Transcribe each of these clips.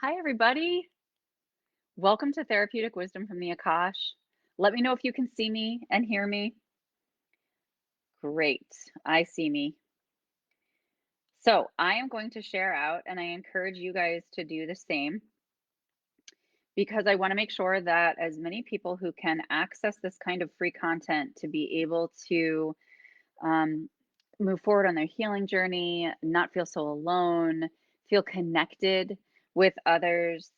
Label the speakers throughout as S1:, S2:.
S1: Hi, everybody. Welcome to Therapeutic Wisdom from the AKASH. Let me know if you can see me and hear me. Great. I see me. So I am going to share out, and I encourage you guys to do the same because I want to make sure that as many people who can access this kind of free content to be able to um, move forward on their healing journey, not feel so alone, feel connected with others,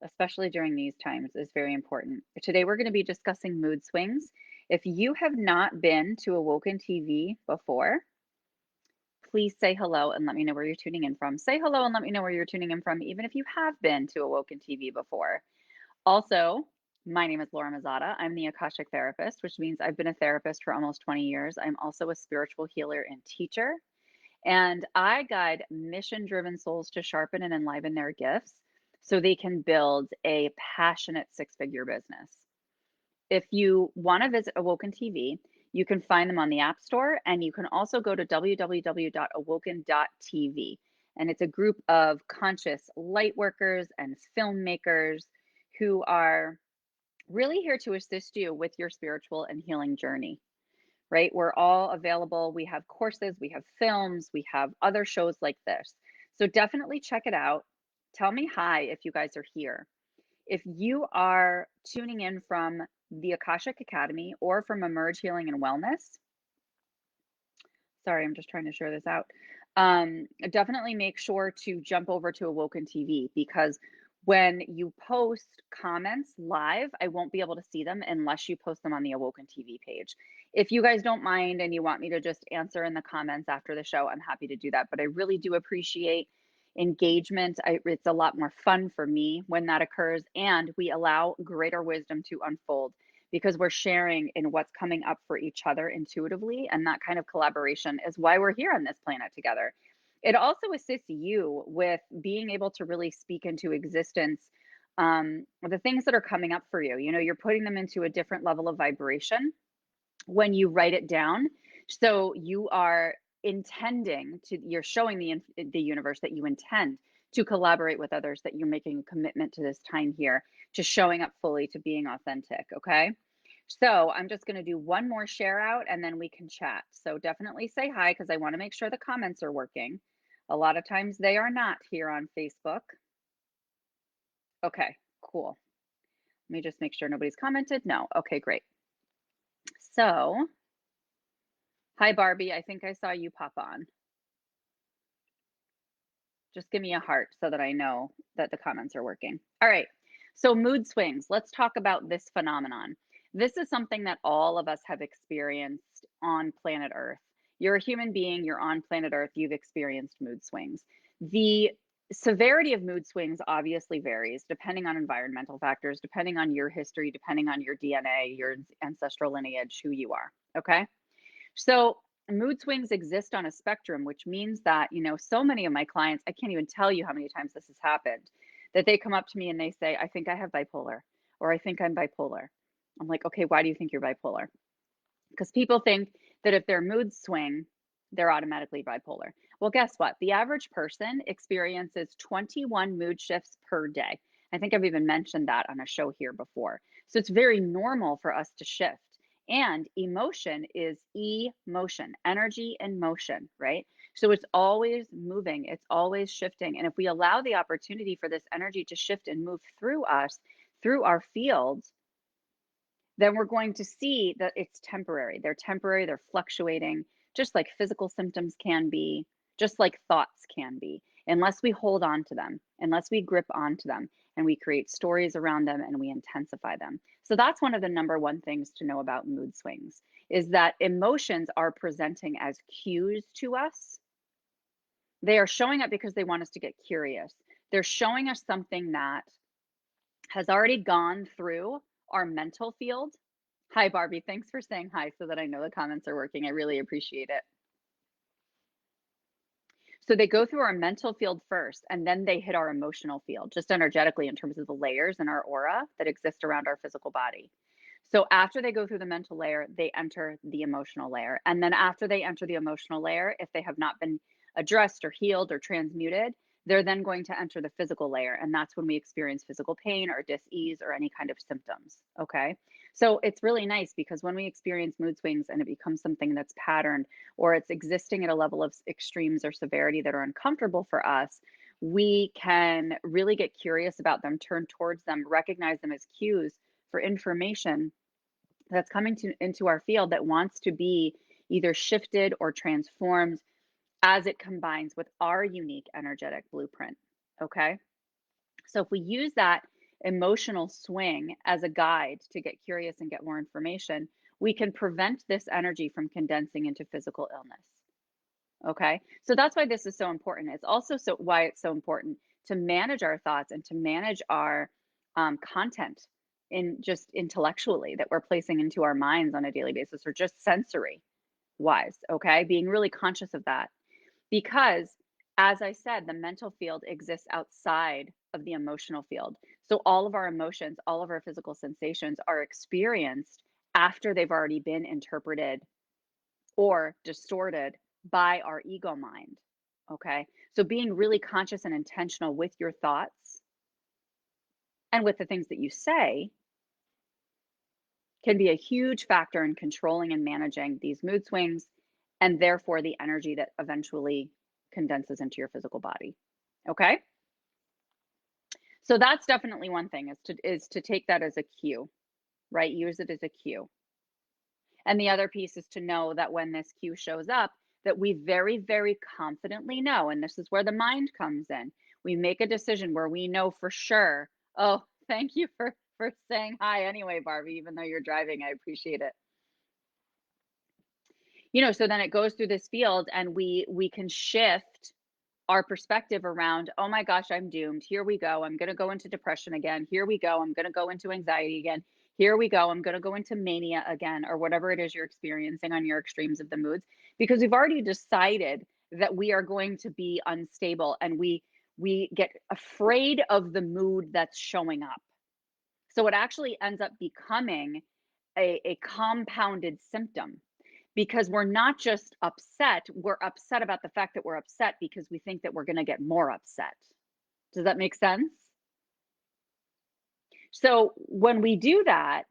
S1: especially during these times, is very important. Today, we're going to be discussing mood swings. If you have not been to Awoken TV before, please say hello and let me know where you're tuning in from. Say hello and let me know where you're tuning in from, even if you have been to Awoken TV before. Also, my name is Laura Mazzotta. I'm the Akashic therapist, which means I've been a therapist for almost 20 years. I'm also a spiritual healer and teacher. And I guide mission driven souls to sharpen and enliven their gifts so they can build a passionate six-figure business. If you want to visit Awoken TV, you can find them on the App Store, and you can also go to www.awoken.tv. And it's a group of conscious light workers and filmmakers who are really here to assist you with your spiritual and healing journey, right? We're all available. We have courses, we have films, we have other shows like this. So definitely check it out. Tell me hi if you guys are here. If you are tuning in from the Akashic Academy or from Emerge Healing and Wellness, sorry, I'm just trying to share this out. Definitely make sure to jump over to Awoken TV because when you post comments live, I won't be able to see them unless you post them on the Awoken TV page. If you guys don't mind and you want me to just answer in the comments after the show, I'm happy to do that. But I really do appreciate engagement. It's a lot more fun for me when that occurs, and we allow greater wisdom to unfold because we're sharing in what's coming up for each other intuitively. And that kind of collaboration is why we're here on this planet together. It also assists you with being able to really speak into existence the things that are coming up for you. You know, you're putting them into a different level of vibration when you write it down. So you are intending to, you're showing the universe that you intend to collaborate with others, that you're making a commitment to this time here, to showing up fully, to being authentic. Okay. So I'm just going to do one more share out and then we can chat. So definitely say hi because I want to make sure the comments are working. A lot of times they are not here on Facebook. Okay, cool. Let me just make sure nobody's commented. No. Okay, great. So, hi, Barbie. I think I saw you pop on. Just give me a heart so that I know that the comments are working. All right. So, mood swings. Let's talk about this phenomenon. This is something that all of us have experienced on planet Earth. You're a human being, you're on planet Earth, you've experienced mood swings. The severity of mood swings obviously varies depending on environmental factors, depending on your history, depending on your DNA, your ancestral lineage, who you are. Okay. So mood swings exist on a spectrum, which means that, you know, so many of my clients, I can't even tell you how many times this has happened, that they come up to me and they say, I think I have bipolar, or I think I'm bipolar. I'm like, okay, why do you think you're bipolar? Because people think that if their moods swing, they're automatically bipolar. Well, guess what? The average person experiences 21 mood shifts per day. I think I've even mentioned that on a show here before. So it's very normal for us to shift. And emotion is emotion, energy and motion, right? So it's always moving, it's always shifting. And if we allow the opportunity for this energy to shift and move through us, through our field, then we're going to see that it's temporary. They're temporary, they're fluctuating, just like physical symptoms can be, just like thoughts can be, unless we hold on to them, unless we grip onto them and we create stories around them and we intensify them. So that's one of the number one things to know about mood swings is that emotions are presenting as cues to us. They are showing up because they want us to get curious. They're showing us something that has already gone through our mental field. Hi, Barbie. Thanks for saying hi so that I know the comments are working. I really appreciate it. So they go through our mental field first, and then they hit our emotional field, just energetically in terms of the layers in our aura that exist around our physical body. So after they go through the mental layer, they enter the emotional layer. And then after they enter the emotional layer, if they have not been addressed or healed or transmuted, they're then going to enter the physical layer. And that's when we experience physical pain or dis-ease or any kind of symptoms. Okay. So it's really nice because when we experience mood swings and it becomes something that's patterned or it's existing at a level of extremes or severity that are uncomfortable for us, we can really get curious about them, turn towards them, recognize them as cues for information that's coming into our field that wants to be either shifted or transformed as it combines with our unique energetic blueprint. Okay. So if we use that emotional swing as a guide to get curious and get more information, we can prevent this energy from condensing into physical illness. Okay. So that's why this is so important. It's also why it's so important to manage our thoughts and to manage our content in just intellectually that we're placing into our minds on a daily basis or just sensory wise. Okay. Being really conscious of that because, as I said, the mental field exists outside of the emotional field. So all of our emotions, all of our physical sensations are experienced after they've already been interpreted or distorted by our ego mind. Okay. So being really conscious and intentional with your thoughts and with the things that you say can be a huge factor in controlling and managing these mood swings and therefore the energy that eventually condenses into your physical body. Okay? So that's definitely one thing is to take that as a cue, right? Use it as a cue. And the other piece is to know that when this cue shows up, that we very, very confidently know, and this is where the mind comes in. We make a decision where we know for sure, oh, thank you for saying hi anyway, Barbie, even though you're driving. I appreciate it. So then it goes through this field and we can shift our perspective around, oh my gosh, I'm doomed. Here we go. I'm going to go into depression again. Here we go. I'm going to go into anxiety again. Here we go. I'm going to go into mania again, or whatever it is you're experiencing on your extremes of the moods, because we've already decided that we are going to be unstable and we get afraid of the mood that's showing up. So it actually ends up becoming a compounded symptom because we're not just upset, we're upset about the fact that we're upset because we think that we're going to get more upset. Does that make sense? So when we do that,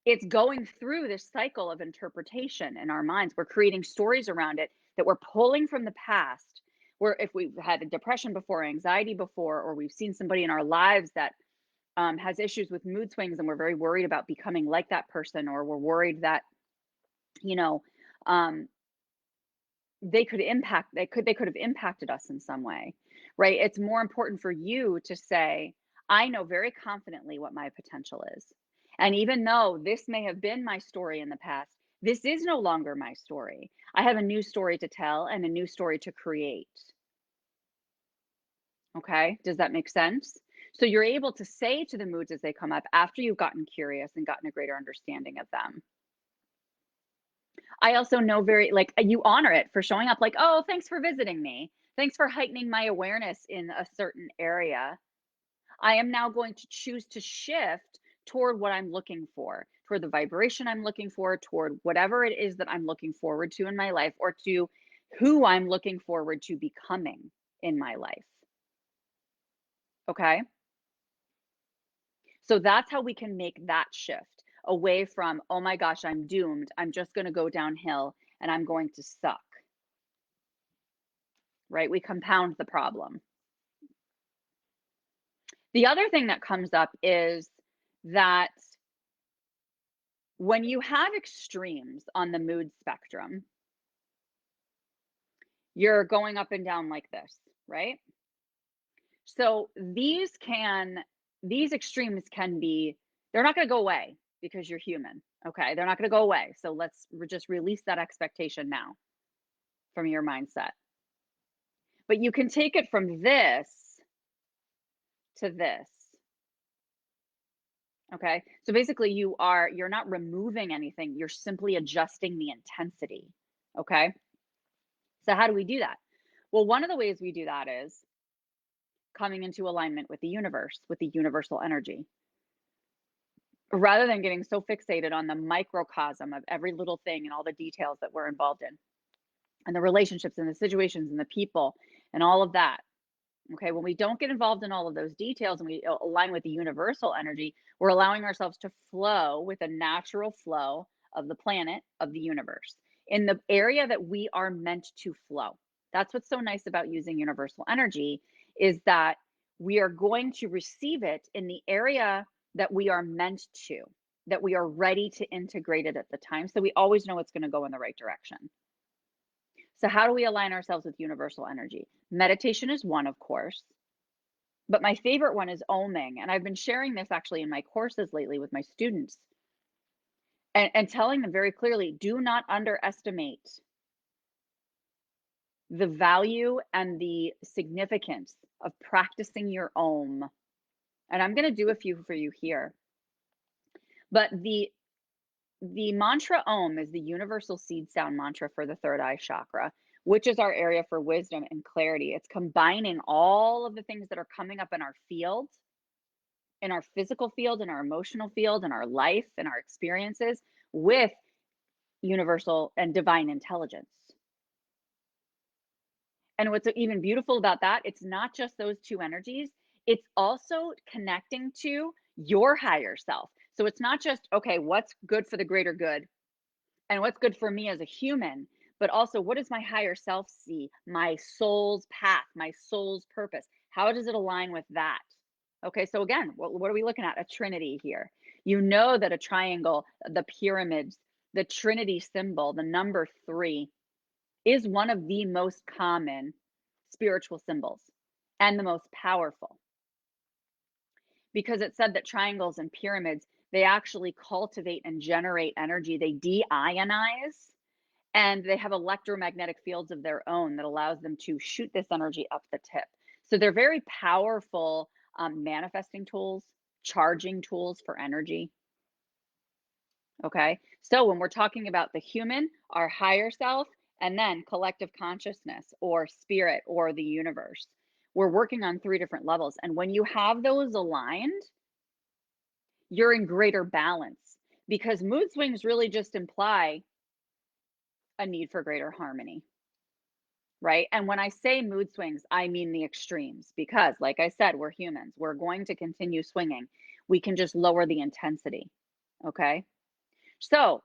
S1: it's going through this cycle of interpretation in our minds. We're creating stories around it that we're pulling from the past. Where if we've had a depression before, anxiety before, or we've seen somebody in our lives that has issues with mood swings and we're very worried about becoming like that person, or we're worried that, you know, um, they could have impacted us in some way, right? It's more important for you to say, I know very confidently what my potential is. And even though this may have been my story in the past, this is no longer my story. I have a new story to tell and a new story to create. Okay? Does that make sense? So you're able to say to the moods as they come up after you've gotten curious and gotten a greater understanding of them. I also know you honor it for showing up like, "Oh, thanks for visiting me. Thanks for heightening my awareness in a certain area. I am now going to choose to shift toward what I'm looking for, toward the vibration I'm looking for, toward whatever it is that I'm looking forward to in my life or to who I'm looking forward to becoming in my life." Okay? So that's how we can make that shift away from, "Oh my gosh, I'm doomed. I'm just going to go downhill and I'm going to suck." Right? We compound the problem. The other thing that comes up is that when you have extremes on the mood spectrum, you're going up and down like this, right? So these extremes can be, they're not going to go away because you're human. Okay. They're not going to go away. So just release that expectation now from your mindset. But you can take it from this to this. Okay. So basically you're not removing anything. You're simply adjusting the intensity. Okay. So how do we do that? Well, one of the ways we do that is coming into alignment with the universe, with the universal energy. Rather than getting so fixated on the microcosm of every little thing and all the details that we're involved in, and the relationships and the situations and the people and all of that. Okay, when we don't get involved in all of those details and we align with the universal energy, we're allowing ourselves to flow with a natural flow of the planet, of the universe, in the area that we are meant to flow. That's what's so nice about using universal energy is that we are going to receive it in the area that we are meant to, that we are ready to integrate it at the time. So we always know it's going to go in the right direction. So, how do we align ourselves with universal energy? Meditation is one, of course. But my favorite one is oming, and I've been sharing this actually in my courses lately with my students and telling them very clearly, do not underestimate the value and the significance of practicing your Om. And I'm going to do a few for you here. But the mantra Om is the universal seed sound mantra for the third eye chakra, which is our area for wisdom and clarity. It's combining all of the things that are coming up in our field, in our physical field, in our emotional field, in our life, in our experiences with universal and divine intelligence. And what's even beautiful about that, it's not just those two energies, it's also connecting to your higher self. So it's not just, okay, what's good for the greater good and what's good for me as a human, but also what does my higher self see, my soul's path, my soul's purpose? How does it align with that? Okay, so again, what are we looking at? A trinity here. You know that a triangle, the pyramids, the trinity symbol, the number three, is one of the most common spiritual symbols and the most powerful because it said that triangles and pyramids, they actually cultivate and generate energy. They deionize and they have electromagnetic fields of their own that allows them to shoot this energy up the tip. So they're very powerful manifesting tools, charging tools for energy. Okay. So when we're talking about the human, our higher self, and then collective consciousness or spirit or the universe, we're working on three different levels. And when you have those aligned, you're in greater balance because mood swings really just imply a need for greater harmony. Right? And when I say mood swings, I mean the extremes because, like I said, we're humans. We're going to continue swinging. We can just lower the intensity. Okay. So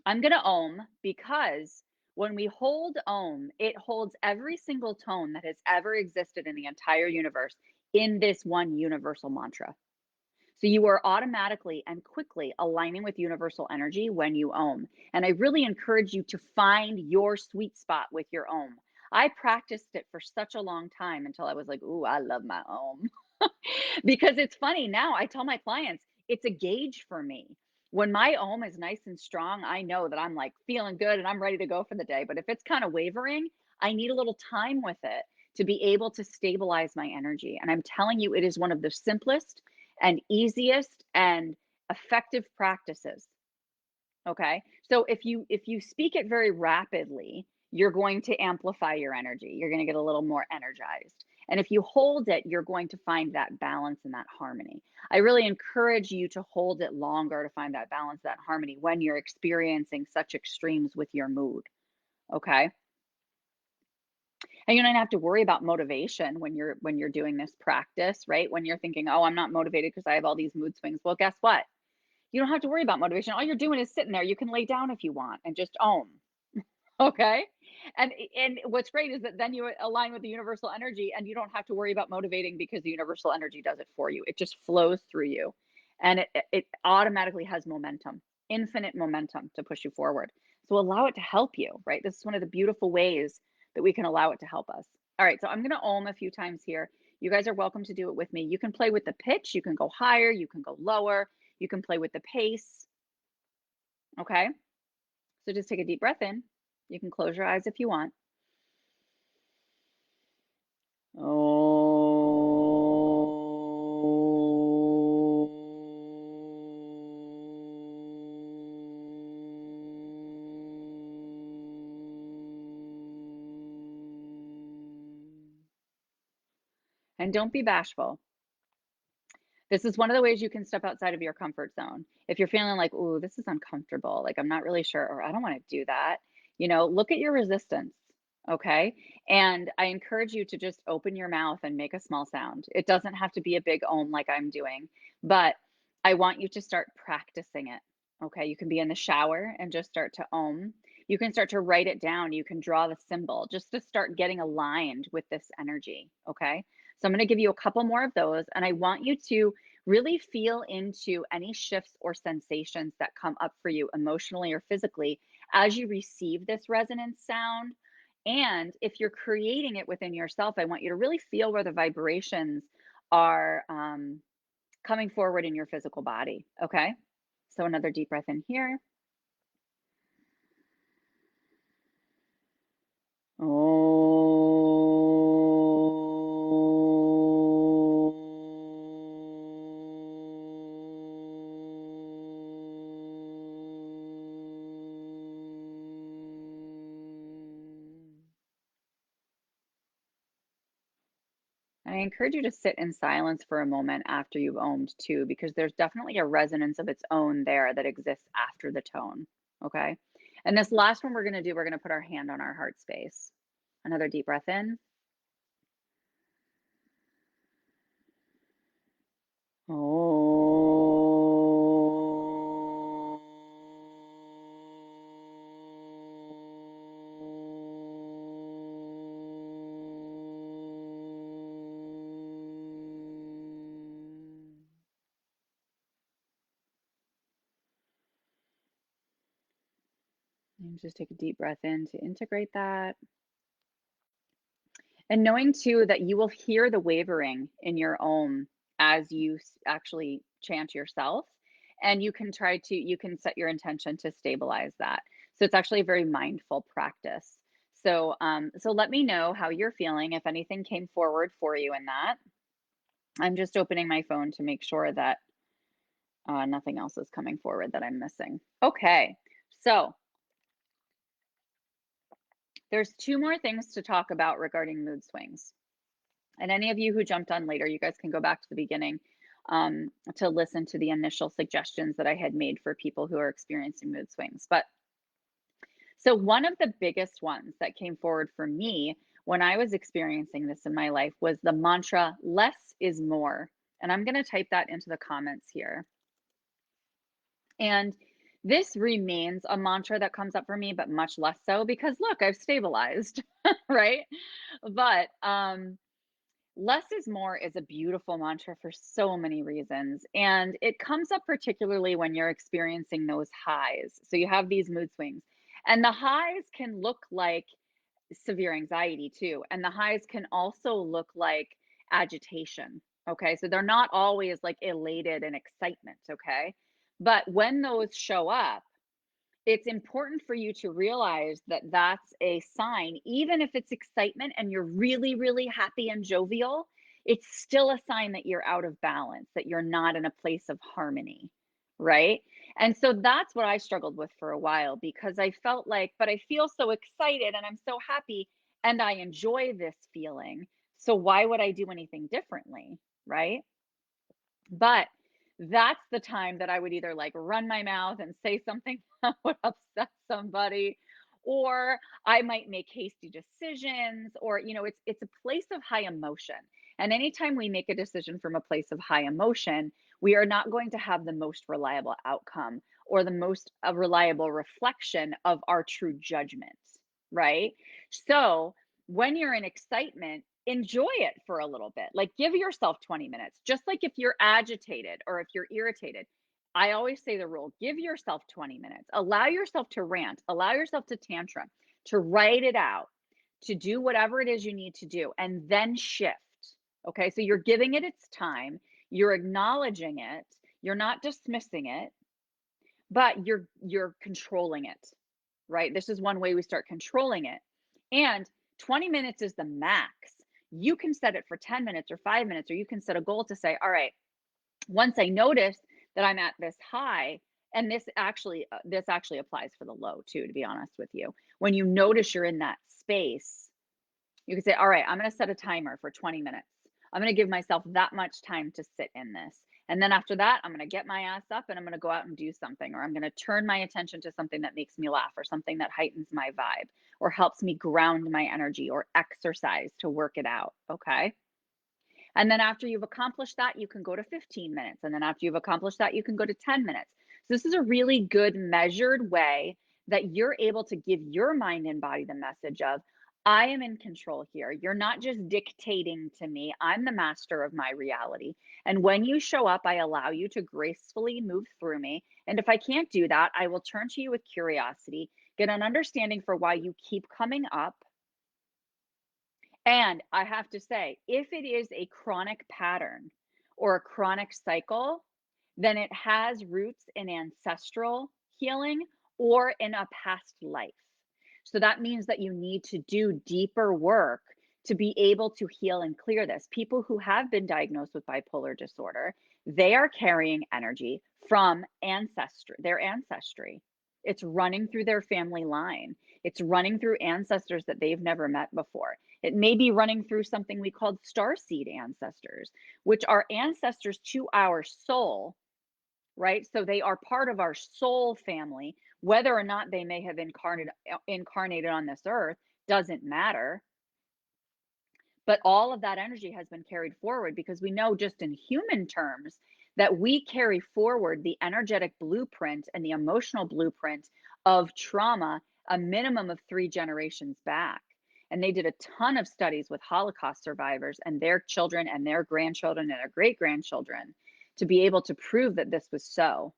S1: I'm going to Om because when we hold Om, it holds every single tone that has ever existed in the entire universe in this one universal mantra. So you are automatically and quickly aligning with universal energy when you Om. And I really encourage you to find your sweet spot with your Om. I practiced it for such a long time until I was like, ooh, I love my Om. Because it's funny now, I tell my clients, it's a gauge for me. When my Om is nice and strong, I know that I'm like feeling good and I'm ready to go for the day. But if it's kind of wavering, I need a little time with it to be able to stabilize my energy. And I'm telling you, it is one of the simplest and easiest and effective practices. Okay. So if you speak it very rapidly, you're going to amplify your energy. You're going to get a little more energized. And if you hold it, you're going to find that balance and that harmony. I really encourage you to hold it longer to find that balance, that harmony when you're experiencing such extremes with your mood. Okay. And you don't have to worry about motivation when you're doing this practice, right? When you're thinking, "Oh, I'm not motivated because I have all these mood swings." Well, guess what? You don't have to worry about motivation. All you're doing is sitting there. You can lay down if you want and just Om. Okay. And what's great is that then you align with the universal energy and you don't have to worry about motivating because the universal energy does it for you. It just flows through you. And it automatically has momentum, infinite momentum to push you forward. So allow it to help you, right? This is one of the beautiful ways that we can allow it to help us. All right, so I'm going to Om a few times here. You guys are welcome to do it with me. You can play with the pitch, you can go higher, you can go lower, you can play with the pace. Okay. So just take a deep breath in. You can close your eyes if you want. And don't be bashful. This is one of the ways you can step outside of your comfort zone. If you're feeling like, "Ooh, this is uncomfortable, like I'm not really sure or I don't want to do that." Look at your resistance. Okay. And I encourage you to just open your mouth and make a small sound. It doesn't have to be a big ohm like I'm doing, but I want you to start practicing it. Okay. You can be in the shower and just start to ohm. You can start to write it down. You can draw the symbol just to start getting aligned with this energy. Okay. So I'm going to give you a couple more of those. And I want you to really feel into any shifts or sensations that come up for you emotionally or physically as you receive this resonance sound, and if you're creating it within yourself, I want you to really feel where the vibrations are coming forward in your physical body. Okay. So another deep breath in here. And I encourage you to sit in silence for a moment after you've ohmed too, because there's definitely a resonance of its own there that exists after the tone. Okay. And this last one we're going to do, we're going to put our hand on our heart space. Another deep breath in. And just take a deep breath in to integrate that. And knowing too that you will hear the wavering in your ohm as you actually chant yourself. And you can set your intention to stabilize that. So it's actually a very mindful practice. So, so let me know how you're feeling, if anything came forward for you in that. I'm just opening my phone to make sure that nothing else is coming forward that I'm missing. Okay. So there's two more things to talk about regarding mood swings. And any of you who jumped on later, you guys can go back to the beginning to listen to the initial suggestions that I had made for people who are experiencing mood swings. But so, one of the biggest ones that came forward for me when I was experiencing this in my life was the mantra, less is more. And I'm going to type that into the comments here. And this remains a mantra that comes up for me, but much less so because look, I've stabilized, right? But less is more is a beautiful mantra for so many reasons. And it comes up particularly when you're experiencing those highs. So you have these mood swings, and the highs can look like severe anxiety too. And the highs can also look like agitation. Okay. So they're not always like elated and excitement. Okay. But when those show up, it's important for you to realize that that's a sign, even if it's excitement and you're really, really happy and jovial, it's still a sign that you're out of balance, that you're not in a place of harmony, right? And so that's what I struggled with for a while because I felt like, but I feel so excited and I'm so happy and I enjoy this feeling. So why would I do anything differently, right? But that's the time that I would either like run my mouth and say something that would upset somebody, or I might make hasty decisions, or it's a place of high emotion. And anytime we make a decision from a place of high emotion, we are not going to have the most reliable outcome or the most reliable reflection of our true judgment, right? So when you're in excitement, enjoy it for a little bit. Like give yourself 20 minutes. Just like if you're agitated or if you're irritated, I always say the rule, give yourself 20 minutes. Allow yourself to rant, allow yourself to tantrum, to write it out, to do whatever it is you need to do, and then shift. Okay? So you're giving it its time, you're acknowledging it, you're not dismissing it, but you're controlling it, right? This is one way we start controlling it. And 20 minutes is the max. You can set it for 10 minutes or 5 minutes, or you can set a goal to say, all right, once I notice that I'm at this high, and this actually applies for the low too, to be honest with you. When you notice you're in that space, you can say, all right, I'm going to set a timer for 20 minutes. I'm going to give myself that much time to sit in this. And then after that, I'm going to get my ass up and I'm going to go out and do something, or I'm going to turn my attention to something that makes me laugh, or something that heightens my vibe, or helps me ground my energy, or exercise to work it out. Okay. And then after you've accomplished that, you can go to 15 minutes. And then after you've accomplished that, you can go to 10 minutes. So this is a really good measured way that you're able to give your mind and body the message of, I am in control here. You're not just dictating to me. I'm the master of my reality. And when you show up, I allow you to gracefully move through me. And if I can't do that, I will turn to you with curiosity, get an understanding for why you keep coming up, and I have to say, if it is a chronic pattern or a chronic cycle, then it has roots in ancestral healing or in a past life. So that means that you need to do deeper work to be able to heal and clear this. People who have been diagnosed with bipolar disorder, they are carrying energy from ancestry, their ancestry. It's running through their family line. It's running through ancestors that they've never met before. It may be running through something we called starseed ancestors, which are ancestors to our soul, right? So they are part of our soul family. Whether or not they may have incarnated on this earth doesn't matter. But all of that energy has been carried forward, because we know just in human terms that we carry forward the energetic blueprint and the emotional blueprint of trauma a minimum of 3 generations back. And they did a ton of studies with Holocaust survivors and their children and their grandchildren and their great grandchildren to be able to prove that this was so.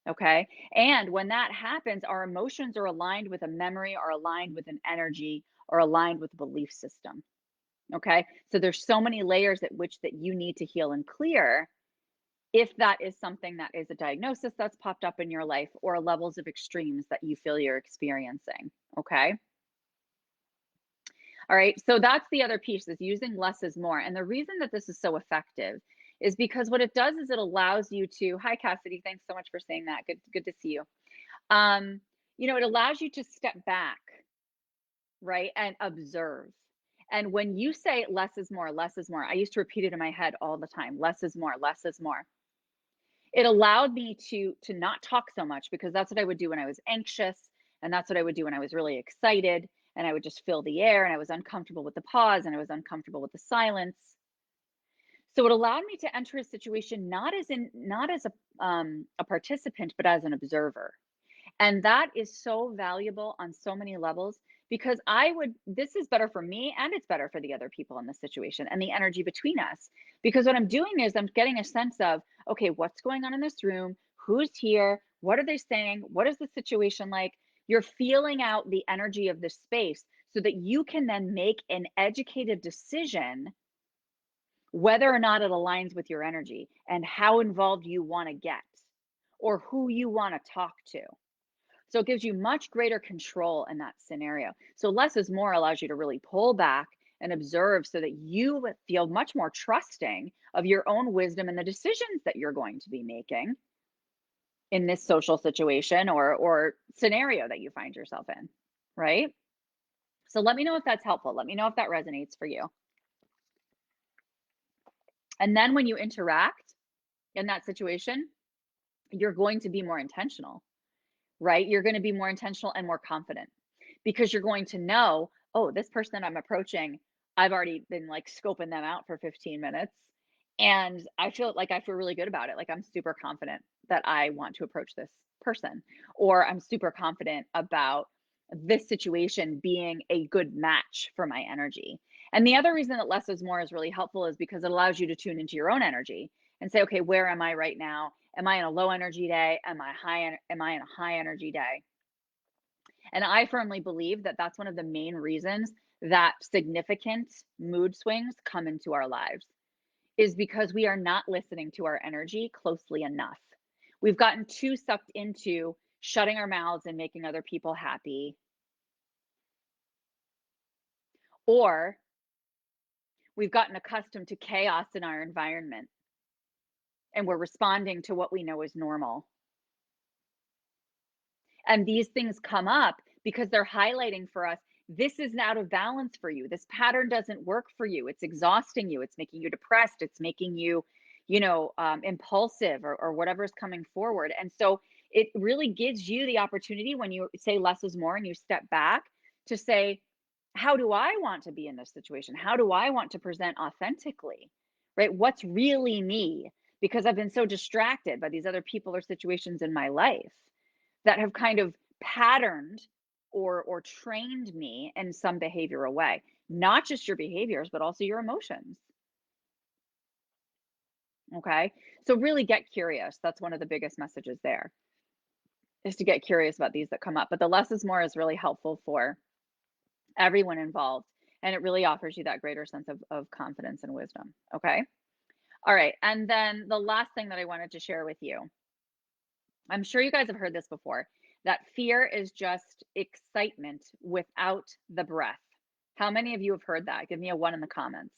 S1: Okay. And when that happens, our emotions are aligned with a memory, are aligned with an energy, or aligned with a belief system. Okay. So there's so many layers at which that you need to heal and clear, if that is something that is a diagnosis that's popped up in your life, or levels of extremes that you feel you're experiencing. Okay. All right. So that's the other piece, is using less is more. And the reason that this is so effective is because what it does is it allows you to, hi Cassidy, thanks so much for saying that. Good to see you. Um, it allows you to step back, right, and observe. And when you say less is more, less is more, I used to repeat it in my head all the time, less is more, less is more. It allowed me to not talk so much, because that's what I would do when I was anxious, and that's what I would do when I was really excited, and I would just fill the air, and I was uncomfortable with the pause, and I was uncomfortable with the silence. So it allowed me to enter a situation not as a participant, but as an observer. And that is so valuable on so many levels, because this is better for me, and it's better for the other people in the situation and the energy between us. Because what I'm doing is I'm getting a sense of, okay, what's going on in this room? Who's here? What are they saying? What is the situation like? You're feeling out the energy of the space so that you can then make an educated decision whether or not it aligns with your energy and how involved you want to get, or who you want to talk to. So it gives you much greater control in that scenario. So less is more allows you to really pull back and observe, so that you feel much more trusting of your own wisdom and the decisions that you're going to be making in this social situation or scenario that you find yourself in, right? So let me know if that's helpful. Let me know if that resonates for you. And then when you interact in that situation, you're going to be more intentional, right? You're going to be more intentional and more confident, because you're going to know, oh, this person I'm approaching, I've already been like scoping them out for 15 minutes. And I feel really good about it. Like I'm super confident that I want to approach this person, or I'm super confident about this situation being a good match for my energy. And the other reason that less is more is really helpful is because it allows you to tune into your own energy and say, okay, where am I right now? Am I in a low energy day? Am I in a high energy day? And I firmly believe that that's one of the main reasons that significant mood swings come into our lives, is because we are not listening to our energy closely enough. We've gotten too sucked into shutting our mouths and making other people happy, or we've gotten accustomed to chaos in our environment and we're responding to what we know is normal. And these things come up because they're highlighting for us, this is out of balance for you. This pattern doesn't work for you. It's exhausting you. It's making you depressed. It's making you, impulsive or whatever's coming forward. And so it really gives you the opportunity when you say less is more and you step back to say, how do I want to be in this situation? How do I want to present authentically? Right? What's really me? Because I've been so distracted by these other people or situations in my life that have kind of patterned or trained me in some behavioral way. Not just your behaviors, but also your emotions. Okay. So really get curious. That's one of the biggest messages there is to get curious about these that come up. But the less is more is really helpful for everyone involved. And it really offers you that greater sense of confidence and wisdom. Okay. All right. And then the last thing that I wanted to share with you, I'm sure you guys have heard this before, that fear is just excitement without the breath. How many of you have heard that? Give me a one in the comments.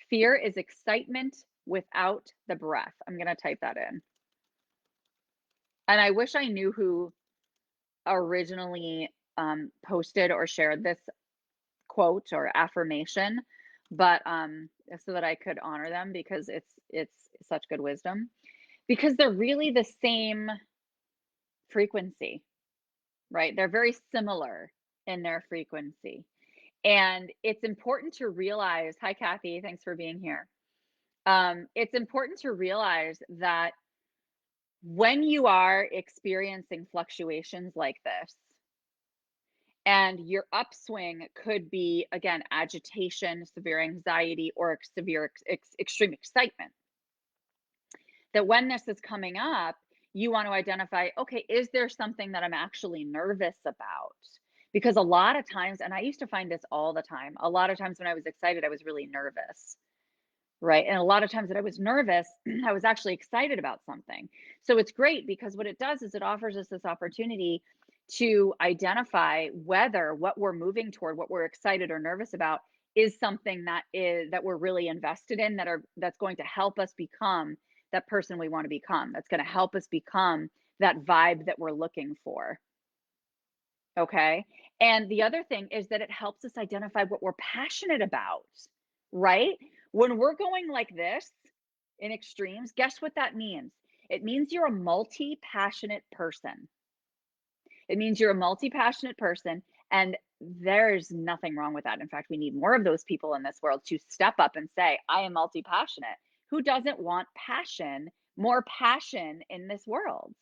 S1: Fear is excitement without the breath. I'm going to type that in. And I wish I knew who originally posted or shared this quote or affirmation, but so that I could honor them because it's such good wisdom. Because they're really the same frequency, right? They're very similar in their frequency. And it's important to realize, hi, Kathy, thanks for being here. It's important to realize that when you are experiencing fluctuations like this, and your upswing could be, again, agitation, severe anxiety, or severe extreme excitement, that when this is coming up, you want to identify, okay, is there something that I'm actually nervous about? Because a lot of times, and I used to find this all the time, a lot of times when I was excited, I was really nervous, right? And a lot of times that I was nervous, I was actually excited about something. So it's great because what it does is it offers us this opportunity to identify whether what we're moving toward, what we're excited or nervous about, is something that we're really invested in, that's going to help us become that person we want to become, that's going to help us become that vibe that we're looking for. Okay. And the other thing is that it helps us identify what we're passionate about, right? When we're going like this in extremes, guess what that means? It means you're a multi passionate person. It means you're a multi passionate person. And there's nothing wrong with that. In fact, we need more of those people in this world to step up and say, I am multi passionate. Who doesn't want passion, more passion in this world,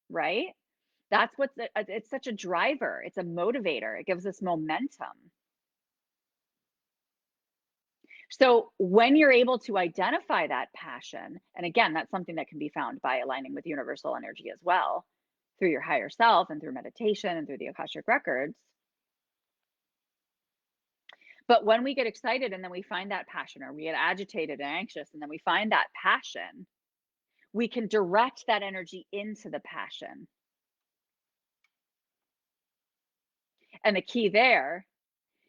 S1: right? That's it's such a driver. It's a motivator. It gives us momentum. So when you're able to identify that passion, and again, that's something that can be found by aligning with universal energy as well, through your higher self and through meditation and through the Akashic records. But when we get excited and then we find that passion, or we get agitated and anxious and then we find that passion, we can direct that energy into the passion. And the key there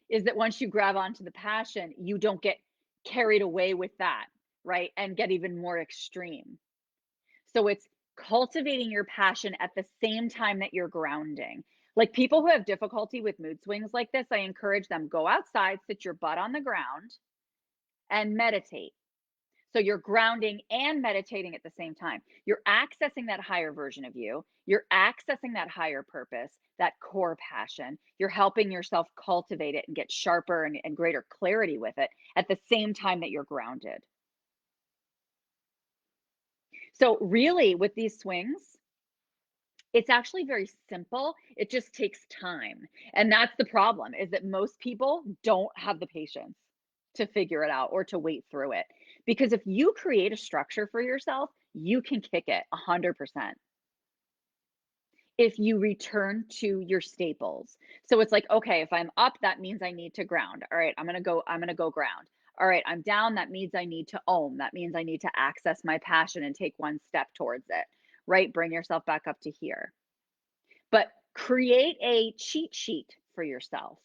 S1: is that once you grab onto the passion, you don't get carried away with that, right? And get even more extreme. So it's cultivating your passion at the same time that you're grounding. Like people who have difficulty with mood swings like this, I encourage them, go outside, sit your butt on the ground and meditate. So you're grounding and meditating at the same time. You're accessing that higher version of you. You're accessing that higher purpose, that core passion. You're helping yourself cultivate it and get sharper and greater clarity with it at the same time that you're grounded. So really with these swings, it's actually very simple. It just takes time. And that's the problem, is that most people don't have the patience to figure it out or to wait through it. Because if you create a structure for yourself, you can kick it 100%. If you return to your staples. So it's like, okay, if I'm up, that means I need to ground. All right, I'm going to go ground. All right, I'm down, that means I need to own. That means I need to access my passion and take one step towards it. Right? Bring yourself back up to here. But create a cheat sheet for yourself.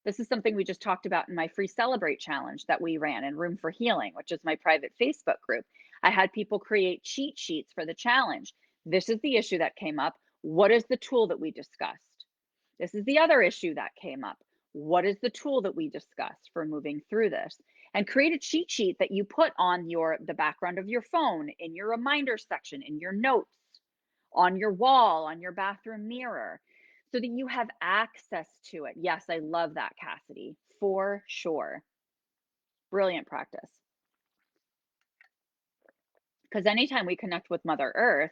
S1: This is something we just talked about in my free Celebrate challenge that we ran in Room for Healing, which is my private Facebook group. I had people create cheat sheets for the challenge. This is the issue that came up. What is the tool that we discussed? This is the other issue that came up. What is the tool that we discussed for moving through this? and create a cheat sheet that you put on the background of your phone, in your reminder section, in your notes, on your wall, on your bathroom mirror, so that you have access to it. Yes, I love that, Cassidy, for sure. Brilliant practice. Because anytime we connect with Mother Earth,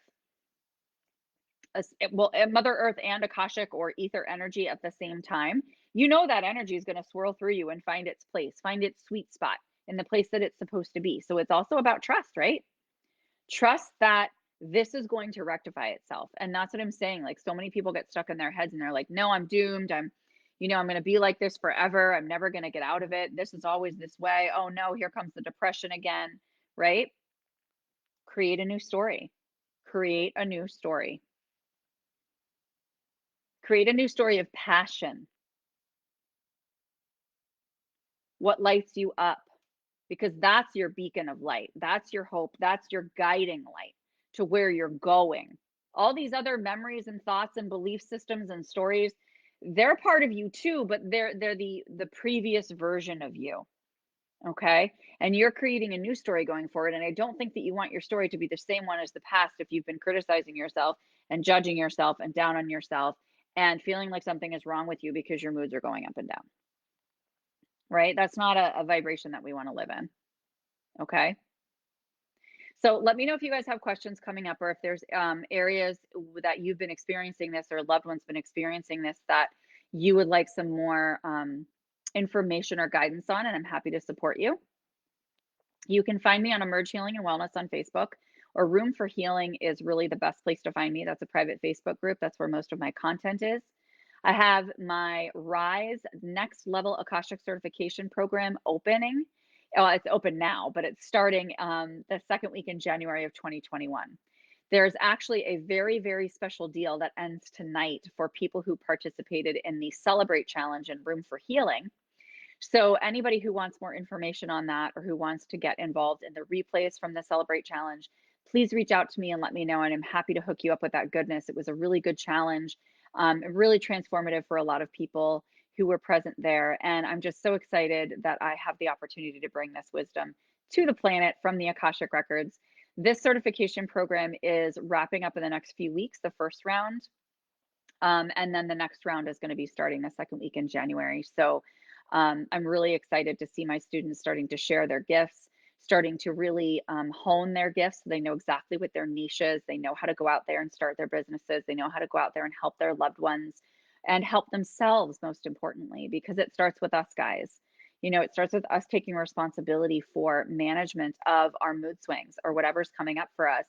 S1: Mother Earth and Akashic or ether energy at the same time, you know that energy is going to swirl through you and find its place, find its sweet spot in the place that it's supposed to be. So it's also about trust, right? Trust that this is going to rectify itself. And that's what I'm saying. Like, so many people get stuck in their heads and they're like, no, I'm doomed. I'm going to be like this forever. I'm never going to get out of it. This is always this way. Oh no, here comes the depression again, right? Create a new story. Create a new story. Create a new story of passion. What lights you up? Because that's your beacon of light. That's your hope. That's your guiding light to where you're going. All these other memories and thoughts and belief systems and stories, they're part of you too, but they're the previous version of you. Okay? And you're creating a new story going forward, and I don't think that you want your story to be the same one as the past if you've been criticizing yourself and judging yourself and down on yourself and feeling like something is wrong with you because your moods are going up and down. Right? That's not a vibration that we want to live in. Okay? So let me know if you guys have questions coming up, or if there's areas that you've been experiencing this or loved ones been experiencing this that you would like some more information or guidance on, and I'm happy to support you. You can find me on Emerge Healing and Wellness on Facebook, or Room for Healing is really the best place to find me. That's a private Facebook group. That's where most of my content is. I have my Rise Next Level Akashic Certification Program opening. It's open now, but it's starting the second week in January of 2021. There's actually a very, very special deal that ends tonight for people who participated in the Celebrate Challenge and Room for Healing. So anybody who wants more information on that, or who wants to get involved in the replays from the Celebrate Challenge, please reach out to me and let me know, and I'm happy to hook you up with that goodness. It was a really good challenge, really transformative for a lot of people who were present there. And I'm just so excited that I have the opportunity to bring this wisdom to the planet from the Akashic Records. This certification program is wrapping up in the next few weeks, the first round. And then the next round is going to be starting the second week in January. So I'm really excited to see my students starting to share their gifts, starting to really hone their gifts so they know exactly what their niche is. They know how to go out there and start their businesses. They know how to go out there and help their loved ones and help themselves, most importantly, because it starts with us, guys. It starts with us taking responsibility for management of our mood swings or whatever's coming up for us.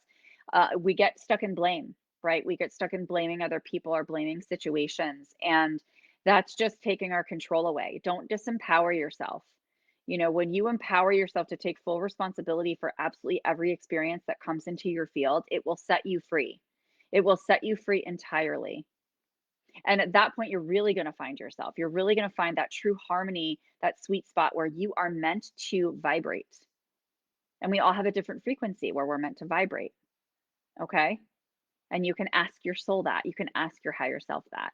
S1: We get stuck in blame, right? We get stuck in blaming other people or blaming situations. And that's just taking our control away. Don't disempower yourself. When you empower yourself to take full responsibility for absolutely every experience that comes into your field, it will set you free. It will set you free entirely. And at that point, you're really going to find yourself. You're really going to find that true harmony, that sweet spot where you are meant to vibrate. And we all have a different frequency where we're meant to vibrate. Okay. And you can ask your soul that. You can ask your higher self that.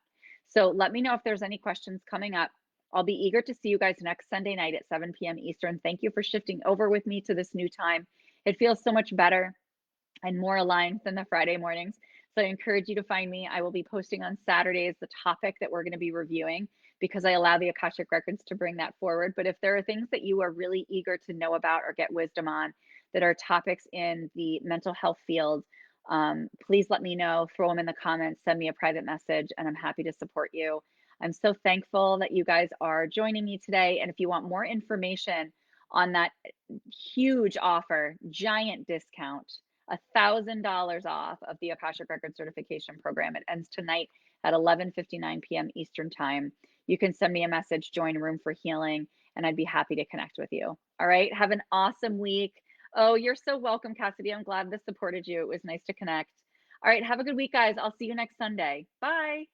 S1: So let me know if there's any questions coming up. I'll be eager to see you guys next Sunday night at 7 p.m. Eastern. Thank you for shifting over with me to this new time. It feels so much better and more aligned than the Friday mornings. So I encourage you to find me. I will be posting on Saturdays the topic that we're going to be reviewing, because I allow the Akashic Records to bring that forward. But if there are things that you are really eager to know about or get wisdom on that are topics in the mental health field, please let me know, throw them in the comments, send me a private message, and I'm happy to support you. I'm so thankful that you guys are joining me today. And if you want more information on that huge offer, giant discount, $1,000 off of the Akashic Record Certification Program. It ends tonight at 11:59 p.m. Eastern Time. You can send me a message, join Room for Healing, and I'd be happy to connect with you. All right. Have an awesome week. Oh, you're so welcome, Cassidy. I'm glad this supported you. It was nice to connect. All right. Have a good week, guys. I'll see you next Sunday. Bye.